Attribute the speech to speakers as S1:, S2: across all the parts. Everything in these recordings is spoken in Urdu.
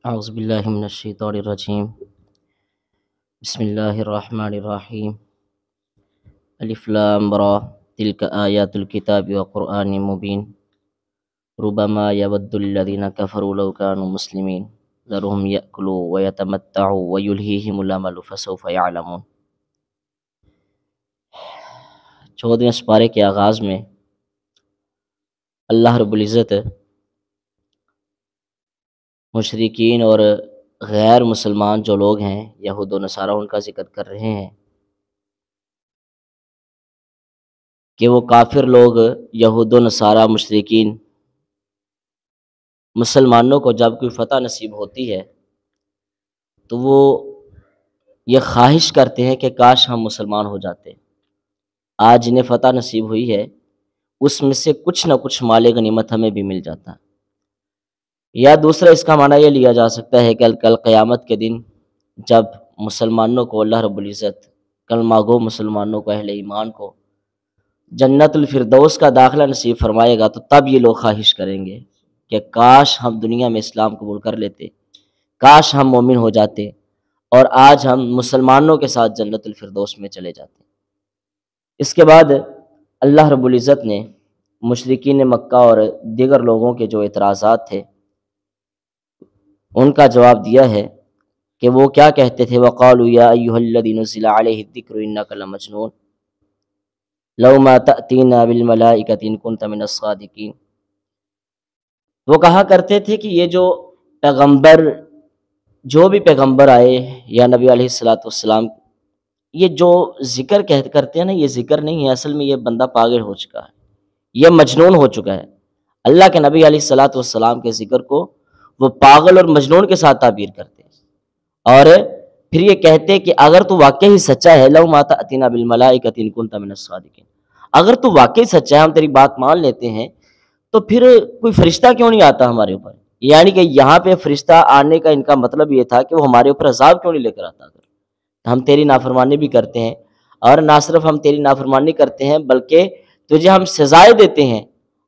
S1: اعوذ باللہ من الشیطان الرجیم بسم اللہ الرحمن الرحیم الف لام را تلک آیات الکتاب وقرآن مبین ربما یود الذین کفروا لو کانوا مسلمین ذرهم یأکلوا ویتمتعوا ویلہیہم الامل فسوف یعلمون۔ 14ویں سپارے کے آغاز میں اللہ رب العزت مشرکین اور غیر مسلمان جو لوگ ہیں یہود و نصارہ ان کا ذکر کر رہے ہیں کہ وہ کافر لوگ یہود و نصارہ مشرکین مسلمانوں کو جب کوئی فتح نصیب ہوتی ہے تو وہ یہ خواہش کرتے ہیں کہ کاش ہم مسلمان ہو جاتے۔ آج جنہیں فتح نصیب ہوئی ہے اس میں سے کچھ نہ کچھ مال غنیمت ہمیں بھی مل جاتا، یا دوسرا اس کا معنی یہ لیا جا سکتا ہے کہ کل قیامت کے دن جب مسلمانوں کو اللہ رب العزت کلمہ گو مسلمانوں کو اہل ایمان کو جنت الفردوس کا داخلہ نصیب فرمائے گا تو تب یہ لوگ خواہش کریں گے کہ کاش ہم دنیا میں اسلام قبول کر لیتے، کاش ہم مومن ہو جاتے اور آج ہم مسلمانوں کے ساتھ جنت الفردوس میں چلے جاتے۔ اس کے بعد اللہ رب العزت نے مشرکین مکہ اور دیگر لوگوں کے جو اعتراضات تھے ان کا جواب دیا ہے کہ وہ کیا کہتے تھے، وَقَالُوا يَا أَيُّهَا الَّذِي نُزِّلَ عَلَيْهِ الذِّكْرُ إِنَّكَ لَمَجْنُونَ لَوْ مَا تَأْتِينَا بِالْمَلَائِكَةِ إِن كُنتَ مِنَ الصَّادِقِينَ۔ وہ کہا کرتے تھے کہ یہ جو بھی پیغمبر آئے یا نبی علیہ السلام یہ جو ذکر کرتے ہیں نا، یہ ذکر نہیں ہے، اصل میں یہ بندہ پاگل ہو چکا ہے، یہ مجنون ہو چکا ہے۔ اللہ کے نبی علیہ السلام کے ذکر کو وہ پاگل اور مجنون کے ساتھ تعبیر کرتے ہیں، اور پھر یہ کہتے کہ اگر تو واقعی سچا ہے لو ما تأتینا بالملائکۃ ان کنت من الصادقین، اگر تو واقعی سچا ہے ہم تیری بات مان لیتے ہیں تو پھر کوئی فرشتہ کیوں نہیں آتا ہمارے اوپر؟ یعنی کہ یہاں پہ فرشتہ آنے کا ان کا مطلب یہ تھا کہ وہ ہمارے اوپر عذاب کیوں نہیں لے کر آتا؟ ہم تیری نافرمانی بھی کرتے ہیں، اور نہ صرف ہم تیری نافرمانی کرتے ہیں بلکہ تجھے ہم سزائیں دیتے ہیں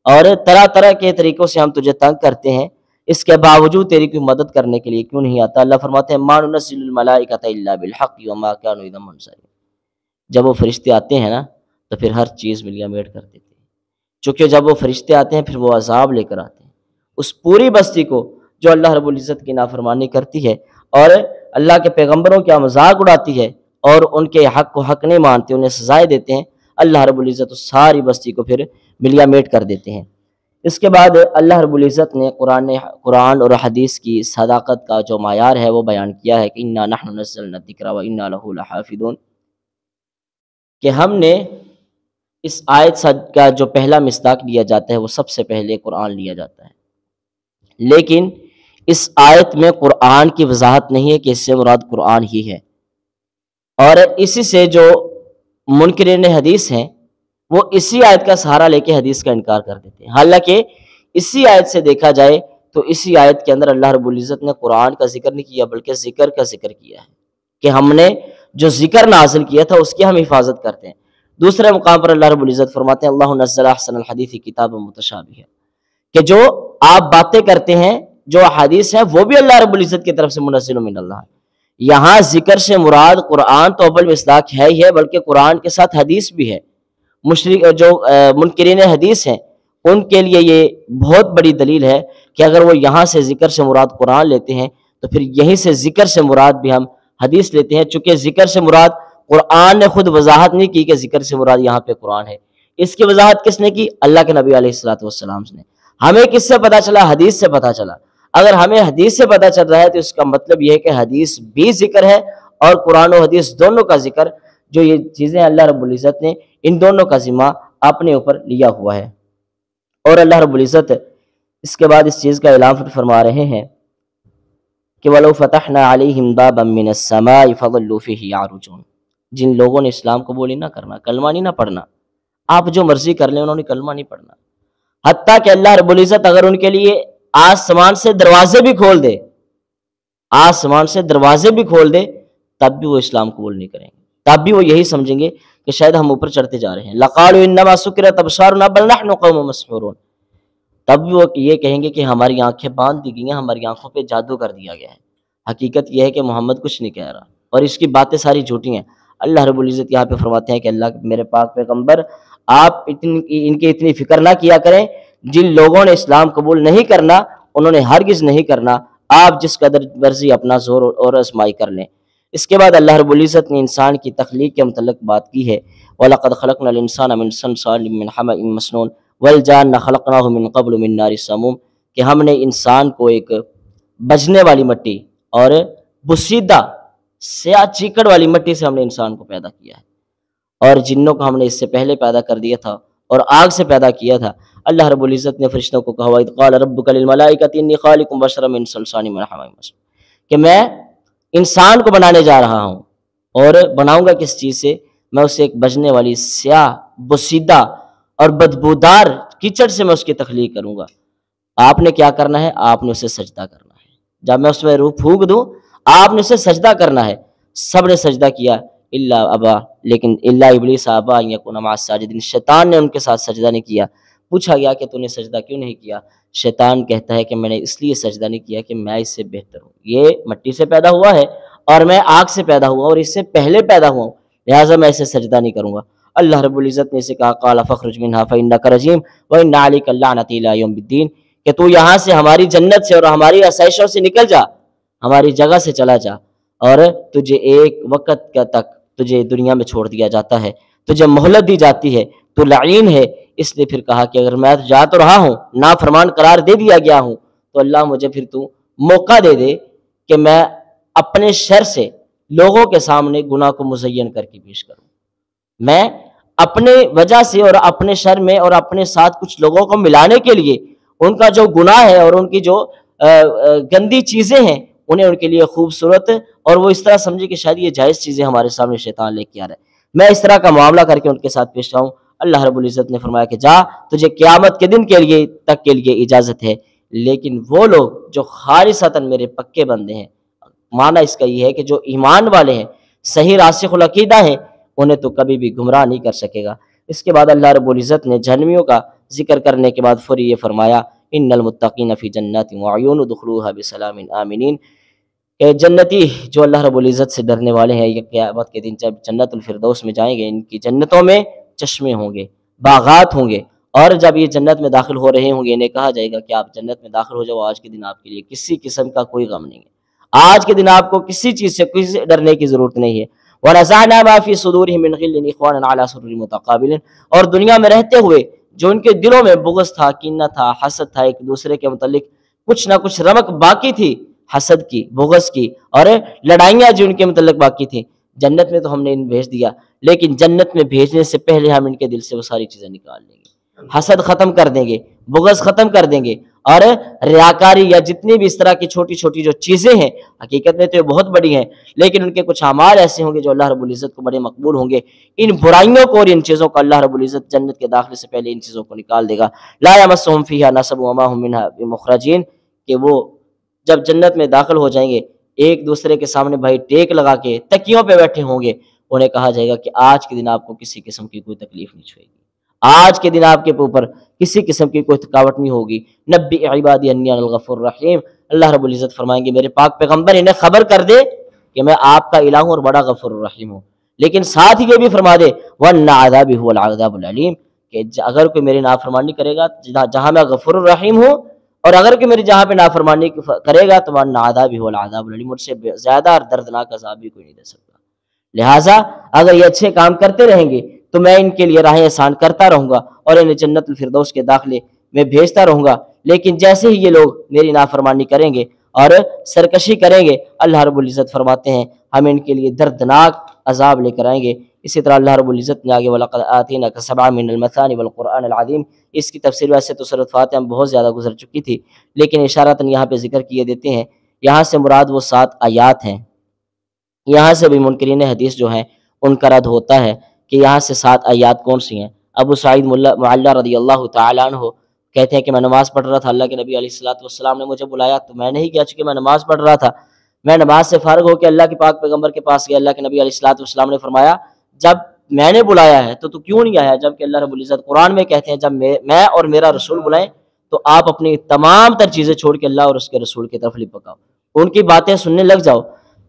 S1: اور طرح طرح کے طریقوں سے ہم تجھے تنگ کرتے ہیں، اس کے باوجود تیری کوئی مدد کرنے کے لیے کیوں نہیں آتا؟ اللہ فرماتے ہیں ما ننزل الملائکۃ الا بالحق وما كانوا اذا منزلین۔ جب وہ فرشتے آتے ہیں نا تو پھر ہر چیز ملیا میٹ کر دیتے ہیں، چونکہ جب وہ فرشتے آتے ہیں پھر وہ عذاب لے کر آتے ہیں اس پوری بستی کو جو اللہ رب العزت کی نافرمانی کرتی ہے اور اللہ کے پیغمبروں کا مذاق اڑاتی ہے اور ان کے حق کو حق نہیں مانتے، انہیں سزائیں دیتے ہیں۔ اللہ رب العزت اس ساری بستی کو پھر ملیا میٹ کر دیتے ہیں۔ اس کے بعد اللہ رب العزت نے قرآن اور حدیث کی صداقت کا جو معیار ہے وہ بیان کیا ہے کہ انا نحن نزلنا الذکر وانا لہ لحافظون، کہ ہم نے اس آیت کا جو پہلا مصداق لیا جاتا ہے وہ سب سے پہلے قرآن لیا جاتا ہے، لیکن اس آیت میں قرآن کی وضاحت نہیں ہے کہ اس سے مراد قرآن ہی ہے، اور اسی سے جو منکرین حدیث ہیں وہ اسی آیت کا سہارا لے کے حدیث کا انکار کر دیتے ہیں، حالانکہ اسی آیت سے دیکھا جائے تو اسی آیت کے اندر اللہ رب العزت نے قرآن کا ذکر نہیں کیا بلکہ ذکر کا ذکر کیا ہے کہ ہم نے جو ذکر نازل کیا تھا اس کی ہم حفاظت کرتے ہیں۔ دوسرے مقام پر اللہ رب العزت فرماتے ہیں اللہ نزل احسن الحدیث کتاب متشابہ، کہ جو آپ باتیں کرتے ہیں جو حدیث ہیں وہ بھی اللہ رب العزت کی طرف سے منزل من اللہ۔ یہاں ذکر سے مراد قرآن تو اول مصداق ہے ہی ہے بلکہ قرآن کے ساتھ حدیث بھی ہے۔ جو منکرین حدیث ہیں ان کے لیے یہ بہت بڑی دلیل ہے کہ اگر وہ یہاں سے ذکر سے مراد قرآن لیتے ہیں تو پھر یہیں سے ذکر سے مراد بھی ہم حدیث لیتے ہیں، چونکہ ذکر سے مراد قرآن نے خود وضاحت نہیں کی کہ ذکر سے مراد یہاں پہ قرآن ہے، اس کی وضاحت کس نے کی؟ اللہ کے نبی علیہ السلام نے۔ ہمیں کس سے پتہ چلا؟ حدیث سے پتہ چلا۔ اگر ہمیں حدیث سے پتہ چل رہا ہے تو اس کا مطلب یہ ہے کہ حدیث بھی ذکر ہے اور قرآن و حدیث دونوں کا ذکر، جو یہ چیزیں اللہ رب العزت نے ان دونوں کا ذمہ اپنے اوپر لیا ہوا ہے۔ اور اللہ رب العزت اس کے بعد اس چیز کا اعلان فرما رہے ہیں کہ وَلَوْ فَتَحْنَا عَلَيْهِمْ بَابًا مِّنَ السَّمَاءِ فَظَلُّوا فِيهِ يَعْرُجُونَ۔ جن لوگوں نے اسلام قبول ہی نہ کرنا، کلمہ نہیں نہ پڑھنا، آپ جو مرضی کر لیں انہوں نے کلمہ نہیں پڑھنا، حتیٰ کہ اللہ رب العزت اگر ان کے لیے آسمان سے دروازے بھی کھول دے، آسمان سے دروازے بھی کھول دے تب بھی وہ اسلام قبول نہیں کریں گے، تب بھی وہ یہی سمجھیں گے کہ شاید ہم اوپر چڑھتے جا رہے ہیں۔ لَقَالُوا إِنَّمَا سُكِّرَتْ أَبْصَارُنَا بَلْ نَحْنُ قَوْمٌ مَسْحُورُونَ۔ تب وہ یہ کہیں گے کہ ہماری آنکھیں باندھ دی گئی ہیں، ہماری آنکھوں پہ جادو کر دیا گیا ہے۔ حقیقت یہ ہے کہ محمد کچھ نہیں کہہ رہا اور اس کی باتیں ساری جھوٹی ہیں۔ اللہ رب العزت یہاں پہ فرماتے ہیں کہ اللہ میرے پاک پیغمبر آپ ان کی اتنی فکر نہ کیا کریں، جن لوگوں نے اسلام قبول نہیں کرنا انہوں نے ہرگز نہیں کرنا، آپ جس قدر ورزی اپنا زور اور آزمائی کر لیں۔ اس کے بعد اللہ رب العزت نے انسان کی تخلیق کے متعلق بات کی ہے، وَلَقَدْ خَلَقْنَا الْإِنسَانَ مِنْ صَلْصَالٍ مِّنْ حَمَإٍ مَّسْنُونٍ وَالْجَانَّ خَلَقْنَاهُ مِنْ قَبْلُ مِنْ نَارِ السَّمُومِ، کہ ہم نے انسان کو ایک بجنے والی مٹی اور بسیدہ سیاہ چیکڑ والی مٹی سے ہم نے انسان کو پیدا کیا ہے، اور جنوں کو ہم نے اس سے پہلے پیدا کر دیا تھا اور آگ سے پیدا کیا تھا۔ اللہ رب العزت نے فرشتوں کو کہا وَإِذْ قَالَ رَبُّكَ لِلْمَلَائِكَةِ إِنِّي خَالِقٌ بَشَرًا مِّن صَلْصَالٍ مِّنْ حَمَإٍ مَّسْنُونٍ، کہ میں انسان کو بنانے جا رہا ہوں، اور بناؤں گا کس چیز سے؟ میں اسے ایک بجنے والی سیاہ بسیدہ اور بدبودار کیچڑ سے میں اس کی تخلیق کروں گا۔ آپ نے کیا کرنا ہے؟ آپ نے اسے سجدہ کرنا ہے۔ جب میں اس میں روح پھونک دوں آپ نے اسے سجدہ کرنا ہے۔ سب نے سجدہ کیا الا ابا، لیکن الا ابلیس ابا ان یکون مع الساجدین، شیطان نے ان کے ساتھ سجدہ نہیں کیا۔ پوچھا گیا کہ تو نے سجدہ کیوں نہیں کیا؟ شیطان کہتا ہے کہ میں نے اس لیے سجدہ نہیں کیا کہ میں اس سے بہتر ہوں، یہ مٹی سے پیدا ہوا ہے اور میں آگ سے پیدا ہوا اور اس سے پہلے پیدا ہوا ہوں، لہٰذا میں اسے سجدہ نہیں کروں گا۔ اللہ رب العزت نے اسے کہا قال فاخرج منها فانك رجيم وان عليك اللعنة الى يوم الدين، کہ تو یہاں سے ہماری جنت سے اور ہماری آسائشوں سے نکل جا، ہماری جگہ سے چلا جا، اور تجھے ایک وقت تک تجھے دنیا میں چھوڑ دیا جاتا ہے، تجھے مہلت دی جاتی ہے، تو لعین ہے۔ اس نے پھر کہا کہ اگر میں جا تو رہا ہوں، نافرمان قرار دے دیا گیا ہوں، تو اللہ مجھے پھر تو موقع دے دے کہ میں اپنے شر سے لوگوں کے سامنے گناہ کو مزین کر کے پیش کروں۔ میں اپنے وجہ سے اور اپنے شر میں اور اپنے ساتھ کچھ لوگوں کو ملانے کے لیے ان کا جو گناہ ہے اور ان کی جو گندی چیزیں ہیں انہیں ان کے لیے خوبصورت، اور وہ اس طرح سمجھے کہ شاید یہ جائز چیزیں ہمارے سامنے شیطان لے کے آ رہا ہے، میں اس طرح کا معاملہ کر کے ان کے ساتھ پیش آؤں۔ اللہ رب العزت نے فرمایا کہ جا، تجھے قیامت کے دن کے لیے تک کے لیے اجازت ہے، لیکن وہ لوگ جو خالصتاً میرے پکے بندے ہیں، معنی اس کا یہ ہے کہ جو ایمان والے ہیں، صحیح راسخ العقیدہ ہیں، انہیں تو کبھی بھی گمراہ نہیں کر سکے گا۔ اس کے بعد اللہ رب العزت نے جہنمیوں کا ذکر کرنے کے بعد فوری یہ فرمایا ان المتقین فی جنات وعیون ادخلوها بسلام آمنین، کہ جنتی جو اللہ رب العزت سے ڈرنے والے ہیں، یہ قیامت کے دن جب جنت الفردوس میں جائیں گے، ان کی جنتوں میں چشمے ہوں گے، باغات ہوں گے، اور جب یہ جنت میں داخل ہو رہے ہوں گے انہیں کہا جائے گا کہ آپ جنت میں داخل ہو جاؤ، آج کے دن آپ کے لیے کسی قسم کا کوئی غم نہیں ہے، آج کے دن آپ کو کسی چیز سے کسی ڈرنے کی ضرورت نہیں ہے۔ وَنَزَعْنَا مَا فِي صُدُورِهِم مِّن غِلٍّ إِخْوَانًا عَلَىٰ سُرُرٍ مُتَقَابِلِينَ، اور دنیا میں رہتے ہوئے جو ان کے دلوں میں بغض تھا، کینہ تھا، حسد تھا، ایک دوسرے کے متعلق کچھ نہ کچھ رمق باقی تھی، حسد کی، بغض کی، اور لڑائیاں جو ان کے متعلق باقی تھیں، جنت میں تو ہم نے ان بھیج دیا، لیکن جنت میں بھیجنے سے پہلے ہم ان کے دل سے وہ ساری چیزیں نکال دیں گے، حسد ختم کر دیں گے، بغض ختم کر دیں گے، اور ریاکاری یا جتنی بھی اس طرح کی چھوٹی چھوٹی جو چیزیں ہیں، حقیقت میں تو یہ بہت بڑی ہیں، لیکن ان کے کچھ اعمال ایسے ہوں گے جو اللہ رب العزت کو بڑے مقبول ہوں گے، ان برائیوں کو اور ان چیزوں کو اللہ رب العزت جنت کے داخلے سے پہلے ان چیزوں کو نکال دے گا۔ لا یمسہم فیہا نصب وما ہم منہا بمخرجین، کہ وہ جب جنت میں داخل ہو جائیں گے ایک دوسرے کے سامنے بھائی ٹیک لگا کے تکیوں پہ بیٹھے ہوں گے، انہیں کہا جائے گا کہ آج کے دن آپ کو کسی قسم کی کوئی تکلیف نہیں چھوئے گی، آج کے دن آپ کے اوپر کسی قسم کی کوئی تھکاوٹ نہیں ہوگی۔ نبی عبادی انی انا الغفور الرحیم، اللہ رب العزت فرمائیں گے میرے پاک پیغمبر انہیں خبر کر دے کہ میں آپ کا الہ ہوں اور بڑا غفور الرحیم ہوں، لیکن ساتھ ہی یہ بھی فرما دے وَأَنَّ عَذَابِي هُوَ الْعَذَابُ الْعَلِيمُ، کہ اگر کوئی میری نافرمانی کرے گا جہاں میں غفور الرحیم ہوں، اور اگر کوئی میری جہاں پہ نافرمانی کرے گا تو وَأَنَّ عَذَابِي هُوَ الْعَذَابُ الْعَلِيمُ، مجھ سے زیادہ اور دردناک عذاب بھی کوئی نہیں دے سکتا۔ لہٰذا اگر یہ اچھے کام کرتے رہیں گے تو میں ان کے لیے راہیں آسان کرتا رہوں گا اور انہیں جنت الفردوس کے داخلے میں بھیجتا رہوں گا، لیکن جیسے ہی یہ لوگ میری نافرمانی کریں گے اور سرکشی کریں گے، اللہ رب العزت فرماتے ہیں ہم ان کے لیے دردناک عذاب لے کر آئیں گے۔ اسی طرح اللہ رب العزت نے آگے وَلَقَدْ آتَيْنَاكَ سَبْعًا مِّنَ الْمَثَانِ وَالْقُرْآنِ الْعَظِيمِ، اس کی تفسیر ویسے تو سورۃ فاتحہ میں بہت زیادہ گزر چکی تھی، لیکن اشارتاً یہاں پہ ذکر کیے دیتے ہیں، یہاں سے مراد وہ 7 آیات ہیں۔ یہاں سے بھی منکرین حدیث جو ہیں ان کا رد ہوتا ہے کہ یہاں سے 7 آیات کون سی ہیں۔ ابو سعید معلّہ رضی اللہ تعالیٰ عنہ کہتے ہیں کہ میں نماز پڑھ رہا تھا، اللہ کے نبی علیہ السلام نے مجھے بلایا تو میں نہیں گیا چونکہ میں نماز پڑھ رہا تھا۔ میں نماز سے فارغ ہو کے اللہ کے پاک پیغمبر کے پاس گیا، اللہ کے نبی علیہ السلام نے فرمایا جب میں نے بلایا ہے تو کیوں نہیں آیا، جبکہ اللہ رب العزت قرآن میں کہتے ہیں جب میں اور میرا رسول بلائیں تو آپ اپنی تمام تر چیزیں چھوڑ کے اللہ اور اس کے رسول کی طرف لپکاؤ، ان کی باتیں سننے لگ جاؤ۔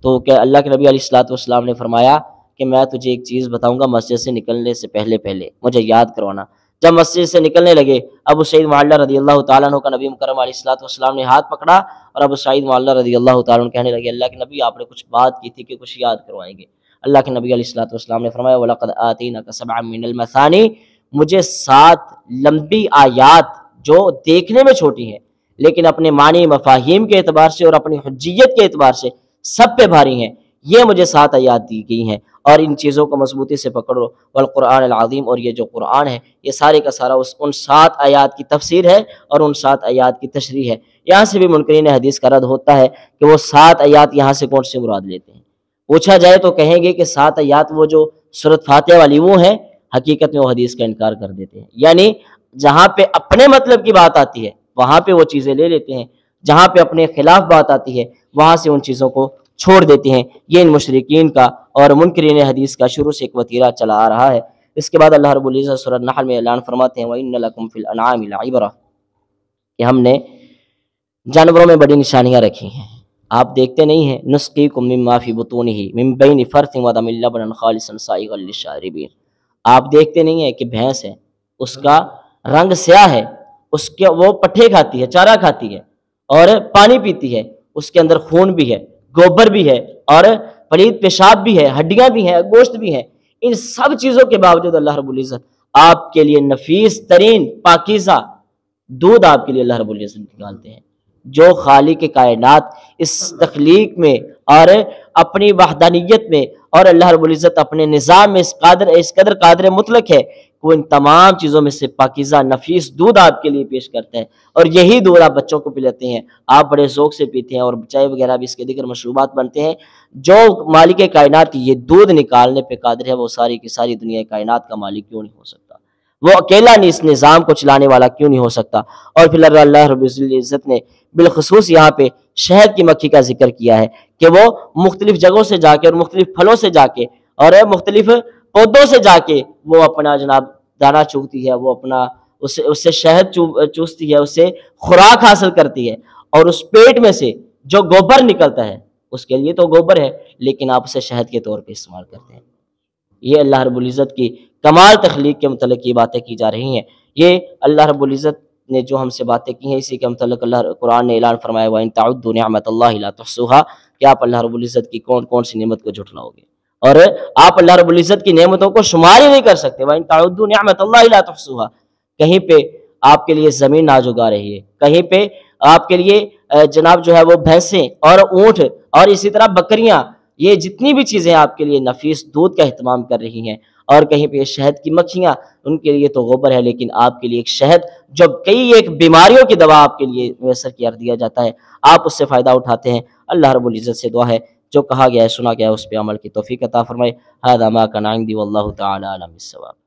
S1: تو کہ اللہ کے نبی علیہ الصلوۃ والسلام نے فرمایا کہ میں تجھے ایک چیز بتاؤں گا، مسجد سے نکلنے سے پہلے مجھے یاد کروانا۔ جب مسجد سے نکلنے لگے، ابو سعید معلّہ رضی اللہ تعالیٰ عنہ کا نبی مکرم علیہ الصلوۃ والسلام نے ہاتھ پکڑا، اور ابو سعید معلّہ رضی اللہ تعالیٰ عنہ کہنے لگے اللہ کے نبی آپ نے کچھ بات کی تھی کہ کچھ یاد کروائیں گے۔ اللہ کے نبی علیہ الصلوۃ والسلام نے فرمایا وَلَقَدْ آتَيْنَاكَ سَبْعًا مِّنَ الْمَثَانِي، مجھے 7 لمبی آیات جو دیکھنے میں چھوٹی ہیں لیکن اپنے معنی مفاہیم کے اعتبار سے اور اپنی حجیت کے اعتبار سے سب پہ بھاری ہیں، یہ مجھے 7 آیات دی گئی ہیں، اور ان چیزوں کو مضبوطی سے پکڑو۔ والقرآن العظیم، اور یہ جو قرآن ہے یہ سارے کا سارا ان 7 آیات کی تفسیر ہے اور ان 7 آیات کی تشریح ہے۔ یہاں سے بھی منکرین حدیث کا رد ہوتا ہے کہ وہ 7 آیات یہاں سے کون سی مراد لیتے ہیں۔ پوچھا جائے تو کہیں گے کہ 7 آیات وہ جو سورۃ فاتحہ والی وہ ہیں، حقیقت میں وہ حدیث کا انکار کر دیتے ہیں، یعنی جہاں پہ اپنے مطلب کی بات آتی ہے وہاں پہ وہ چیزیں لے لیتے ہیں، جہاں پہ اپنے خلاف بات آتی ہے وہاں سے ان چیزوں کو چھوڑ دیتے ہیں۔ یہ ان مشرکین کا اور منکرین حدیث کا شروع سے ایک وتیرہ چلا آ رہا ہے۔ اس کے بعد اللہ رب العزت سورۃ نحل میں اعلان فرماتے ہیں وَإِنَّ لَكُمْ فِي الْأَنْعَامِ لَعِبْرَةً، کہ ہم نے جانوروں میں بڑی نشانیاں رکھی ہیں، آپ دیکھتے نہیں ہیں نُسْقِيكُم مِّمَّا فِي بُطُونِهِ مِن بَيْنِ فَرْثٍ وَدَمٍ لَبَنًا خَالِصًا سَائِغًا لِّلشَّارِبِينَ، آپ دیکھتے نہیں ہیں کہ بھینس ہے، اس کا رنگ سیاہ ہے، اس کے وہ پٹھے کھاتی ہے، چارہ کھاتی ہے اور پانی پیتی ہے، اس کے اندر خون بھی ہے، گوبر بھی ہے اور پلید پیشاب بھی ہے، ہڈیاں بھی ہیں، گوشت بھی ہے۔ ان سب چیزوں کے باوجود اللہ رب العزت آپ کے لیے نفیس ترین پاکیزہ دودھ آپ کے لیے اللہ رب العزت نکالتے ہیں۔ جو خالق کائنات اس تخلیق میں اور اپنی وحدانیت میں اور اللہ رب العزت اپنے نظام میں اس قدر قادر مطلق ہے کہ وہ ان تمام چیزوں میں سے پاکیزہ نفیس دودھ آپ کے لیے پیش کرتا ہے، اور یہی دودھ آپ بچوں کو پلاتے ہیں، آپ بڑے ذوق سے پیتے ہیں، اور چائے وغیرہ بھی اس کے دیگر مشروبات بنتے ہیں۔ جو مالک کائنات کی یہ دودھ نکالنے پہ قادر ہے وہ ساری کی ساری دنیا کائنات کا مالک کیوں نہیں ہو سکتا؟ وہ اکیلا نہیں اس نظام کو چلانے والا کیوں نہیں ہو سکتا؟ اور پھر اللہ رب العزت نے بالخصوص یہاں پہ شہد کی مکھی کا ذکر کیا ہے کہ وہ مختلف جگہوں سے جا کے اور مختلف پھلوں سے جا کے اور مختلف پودوں سے جا کے وہ اپنا جناب دانہ چوگتی ہے، وہ اپنا اس سے شہد چوستی ہے، اس سے خوراک حاصل کرتی ہے، اور اس پیٹ میں سے جو گوبر نکلتا ہے اس کے لیے تو گوبر ہے لیکن آپ اسے شہد کے طور پہ استعمال کرتے ہیں۔ یہ اللہ رب العزت کی کمال تخلیق کے متعلق یہ باتیں کی جا رہی ہیں۔ یہ اللہ رب العزت نے جو ہم سے باتیں کی ہیں اسی کے متعلق اللہ قرآن نے اعلان فرمایا وَإِن تَعُدُّوا نِعْمَتَ اللَّهِ لَا تُحْصُوهَا، کہ آپ اللہ رب العزت کی کون کون سی نعمت کو جھٹلاؤ گے اور آپ اللہ رب العزت کی نعمتوں کو شمار ہی نہیں کر سکتے۔ وَإِن تَعُدُّوا نِعْمَتَ اللَّهِ لَا تُحْصُوهَا، کہیں پہ آپ کے لیے زمین ناج اگا رہی ہے، کہیں پہ آپ کے لیے جناب جو ہے وہ بھینسیں اور اونٹ اور اسی طرح بکریاں، یہ جتنی بھی چیزیں آپ کے لیے نفیس دودھ کا اہتمام کر رہی ہیں، اور کہیں پہ شہد کی مکھیاں، ان کے لیے تو غبر ہے لیکن آپ کے لیے ایک شہد جو کئی ایک بیماریوں کی دوا آپ کے لیے میسر کر دیا جاتا ہے، آپ اس سے فائدہ اٹھاتے ہیں۔ اللہ رب العزت سے دعا ہے جو کہا گیا ہے سنا گیا ہے اس پہ عمل کی توفیق عطا فرمائے۔ ھذا ما کان عندی واللہ تعالی اعلم بالصواب۔